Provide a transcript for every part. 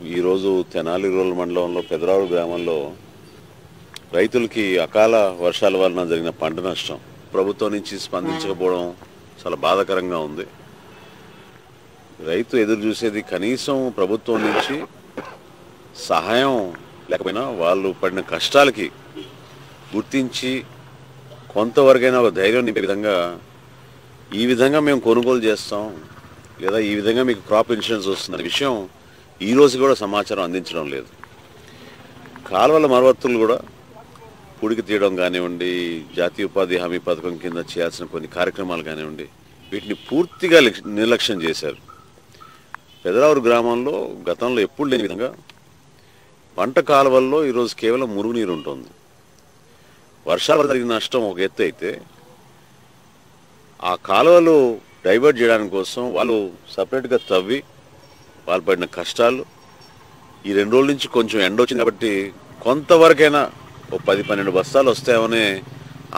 ఈరోజు తెనాలి రూరల్ మండలంలో పెదరావు గ్రామంలో రైతులకి అకాల వర్షాల వలన జరిగిన పంట నష్టం ప్రభుత్వం నుంచి స్పందించకపోవడం చాలా బాధాకరంగా ఉంది. రైతు ఎదురు చూసేది కనీసం ప్రభుత్వం నుంచి సహాయం లేకపోయినా వాళ్ళు పడిన కష్టాలకి గుర్తించి కొంతవరకైనా ఒక ధైర్యం నింపే విధంగా ఈ విధంగా మేము కొనుగోలు చేస్తాం లేదా ఈ విధంగా మీకు క్రాప్ ఇన్సూరెన్స్ వస్తుందనే విషయం ఈ రోజు కూడా సమాచారం అందించడం లేదు. కాలువల మరమ్మతులు కూడా పూడికి తీయడం కానివ్వండి, జాతీయ ఉపాధి హామీ పథకం కింద చేయాల్సిన కొన్ని కార్యక్రమాలు కానివ్వండి, వీటిని పూర్తిగా నిర్లక్ష్యం చేశారు. పెదరావూరు గ్రామంలో గతంలో ఎప్పుడు లేని విధంగా పంట కాలువల్లో ఈరోజు కేవలం మురుగునీరు ఉంటుంది. వర్షాలు జరిగిన నష్టం ఒక ఎత్తు అయితే ఆ కాలువలు డైవర్ట్ చేయడానికి కోసం వాళ్ళు సపరేట్గా తవ్వి వాళ్ళు పడిన కష్టాలు ఈ 2 రోజుల నుంచి కొంచెం ఎండ వచ్చింది కాబట్టి కొంతవరకైనా ఒక 10-12 బస్తాలు వస్తాయనే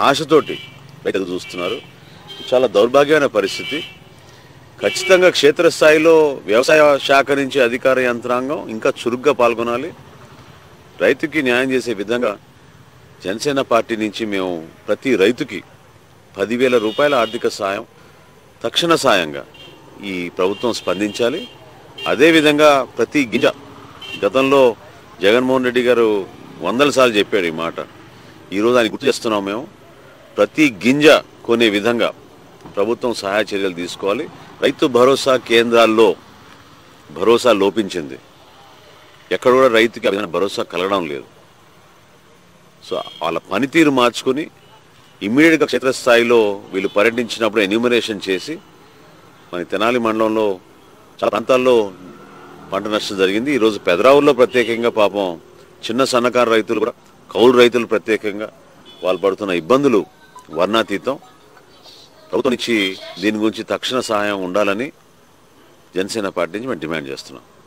ఆశతోటి రైతులు చూస్తున్నారు. చాలా దౌర్భాగ్యమైన పరిస్థితి. ఖచ్చితంగా క్షేత్రస్థాయిలో వ్యవసాయ శాఖ నుంచి అధికార యంత్రాంగం ఇంకా చురుగ్గా పాల్గొనాలి. రైతుకి న్యాయం చేసే విధంగా జనసేన పార్టీ నుంచి మేము ప్రతి రైతుకి 10,000 రూపాయల ఆర్థిక సాయం తక్షణ సాయంగా ఈ ప్రభుత్వం స్పందించాలి. అదేవిధంగా ప్రతి గింజ, గతంలో జగన్మోహన్ రెడ్డి గారు 100 సార్లు చెప్పాడు ఈ మాట, ఈరోజు ఆయన గుర్తు చేస్తున్నాం. మేము ప్రతి గింజ కొనే విధంగా ప్రభుత్వం సహాయ చర్యలు తీసుకోవాలి. రైతు భరోసా కేంద్రాల్లో భరోసా లోపించింది. ఎక్కడ కూడా రైతుకి ఆ భరోసా కలగడం లేదు. సో వాళ్ళ పనితీరు మార్చుకొని ఇమ్మీడియట్గా క్షేత్రస్థాయిలో వీళ్ళు పర్యటించినప్పుడు ఎన్యూమరేషన్ చేసి మన తెనాలి మండలంలో చాలా ప్రాంతాల్లో పంట నష్టం జరిగింది. ఈరోజు పెదరావుల్లో ప్రత్యేకంగా పాపం చిన్న సన్నకారు రైతులు కూడా, కౌలు రైతులు ప్రత్యేకంగా వాళ్ళు పడుతున్న ఇబ్బందులు వర్ణాతీతం. ప్రభుత్వం నుంచి దీని గురించి తక్షణ సహాయం ఉండాలని జనసేన పార్టీ నుంచి మేము డిమాండ్ చేస్తున్నాం.